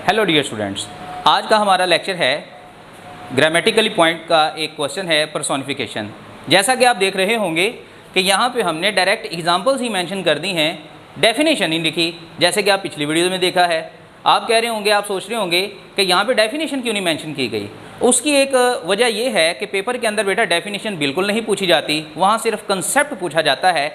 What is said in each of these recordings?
Hello dear students, आज का हमारा लेक्चर है ग्रामेटिकली पॉइंट का एक क्वेश्चन है पर्सोनिफिकेशन। जैसा कि आप देख रहे होंगे कि यहाँ पे हमने डायरेक्ट एग्जांपल्स ही मेंशन कर दी हैं, डेफिनेशन नहीं लिखी। जैसे कि आप पिछली वीडियो में देखा है, आप कह रहे होंगे, आप सोच रहे होंगे कि यहाँ पे डेफिनेशन क्यों नहीं मेंशन की गई। उसकी एक वजह यह है कि पेपर के अंदर बेटा डेफिनेशन बिल्कुल नहीं पूछी जाती, वहाँ सिर्फ कंसेप्ट पूछा जाता है।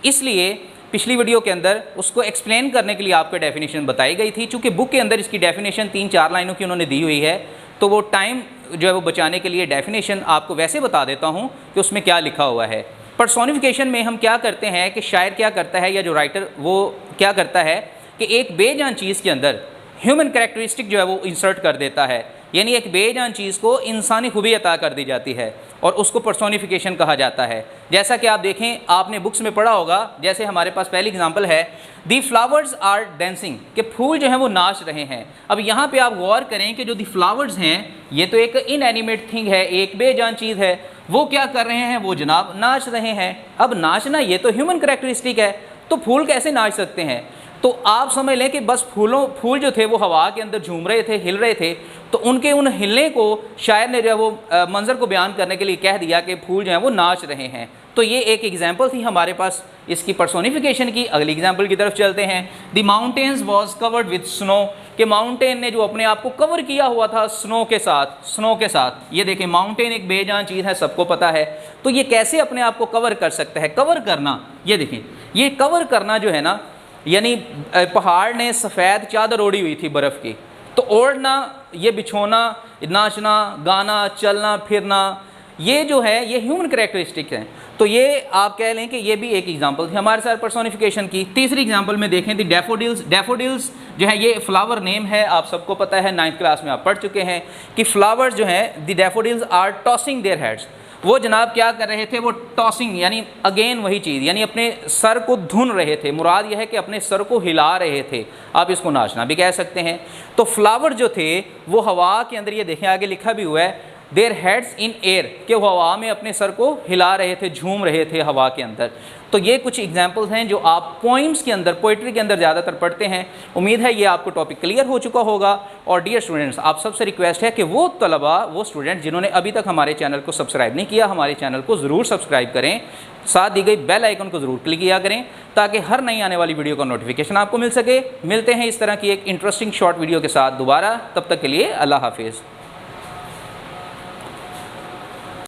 इसलिए पिछली वीडियो के अंदर उसको एक्सप्लेन करने के लिए आपको डेफिनेशन बताई गई थी। चूँकि बुक के अंदर इसकी डेफिनेशन 3-4 लाइनों की उन्होंने दी हुई है, तो वो टाइम जो है वो बचाने के लिए डेफिनेशन आपको वैसे बता देता हूँ कि उसमें क्या लिखा हुआ है। पर्सोनिफिकेशन में हम क्या करते हैं कि शायर क्या करता है या जो राइटर वो क्या करता है कि एक बेजान चीज़ के अंदर ह्यूमन कैरेक्टरिस्टिक जो है वो इंसर्ट कर देता है, यानी एक बेजान चीज़ को इंसानी खूबी अता कर दी जाती है और उसको पर्सोनिफिकेशन कहा जाता है। जैसा कि आप देखें, आपने बुक्स में पढ़ा होगा, जैसे हमारे पास पहली एग्जांपल है दी फ्लावर्स आर डांसिंग, कि फूल जो हैं वो नाच रहे हैं। अब यहाँ पे आप गौर करें कि जो दी फ्लावर्स हैं ये तो एक इनएनिमेट थिंग है, एक बेजान चीज़ है। वो क्या कर रहे हैं? वो जनाब नाच रहे हैं। अब नाचना ये तो ह्यूमन कैरेक्टरिस्टिक है, तो फूल कैसे नाच सकते हैं? तो आप समझ लें कि बस फूल जो थे वो हवा के अंदर झूम रहे थे, हिल रहे थे। तो उनके उन हिलने को शायर ने जो है वो मंजर को बयान करने के लिए कह दिया कि फूल जो है वो नाच रहे हैं। तो ये एक एग्जांपल थी हमारे पास इसकी पर्सोनिफिकेशन की। अगली एग्जांपल की तरफ चलते हैं। The mountains was covered with snow, कि माउंटेन ने जो अपने आप को कवर किया हुआ था स्नो के साथ। ये देखें, माउंटेन एक बेजान चीज़ है, सबको पता है। तो ये कैसे अपने आप को कवर कर सकता है? कवर करना, ये देखें, ये कवर करना जो है ना, यानी पहाड़ ने सफ़ेद चादर ओढ़ी हुई थी बर्फ़ की, तो ओढ़ना, ये बिछोना, नाचना, गाना, चलना फिरना, ये जो है ये ह्यूमन कैरेक्टरिस्टिक है। तो ये आप कह लें कि ये भी एक एग्जांपल थी हमारे साथ पर्सोनिफिकेशन की। तीसरी एग्जांपल में देखें, दी डैफोडिल्स। डैफोडिल्स जो है ये फ्लावर नेम है, आप सबको पता है, 9th क्लास में आप पढ़ चुके हैं कि फ्लावर्स जो हैं the daffodils are tossing their heads. वो जनाब क्या कर रहे थे? वो टॉसिंग, यानी अगेन वही चीज़, यानी अपने सर को धुन रहे थे। मुराद यह है कि अपने सर को हिला रहे थे। आप इसको नाचना भी कह सकते हैं। तो फ्लावर जो थे वो हवा के अंदर, ये देखें आगे लिखा भी हुआ है, देयर हेड्स इन एयर, कि वो हवा में अपने सर को हिला रहे थे, झूम रहे थे हवा के अंदर। तो ये कुछ एग्जांपल्स हैं जो आप पोइम्स के अंदर, पोइट्री के अंदर ज़्यादातर पढ़ते हैं। उम्मीद है ये आपको टॉपिक क्लियर हो चुका होगा। और डियर स्टूडेंट्स, आप सबसे रिक्वेस्ट है कि वो तलबा, वो स्टूडेंट जिन्होंने अभी तक हमारे चैनल को सब्सक्राइब नहीं किया, हमारे चैनल को ज़रूर सब्सक्राइब करें, साथ दी गई बेल आइकन को ज़रूर क्लिक किया करें ताकि हर नई आने वाली वीडियो का नोटिफिकेशन आपको मिल सके। मिलते हैं इस तरह की एक इंटरेस्टिंग शॉर्ट वीडियो के साथ दोबारा, तब तक के लिए अल्लाह हाफिज़।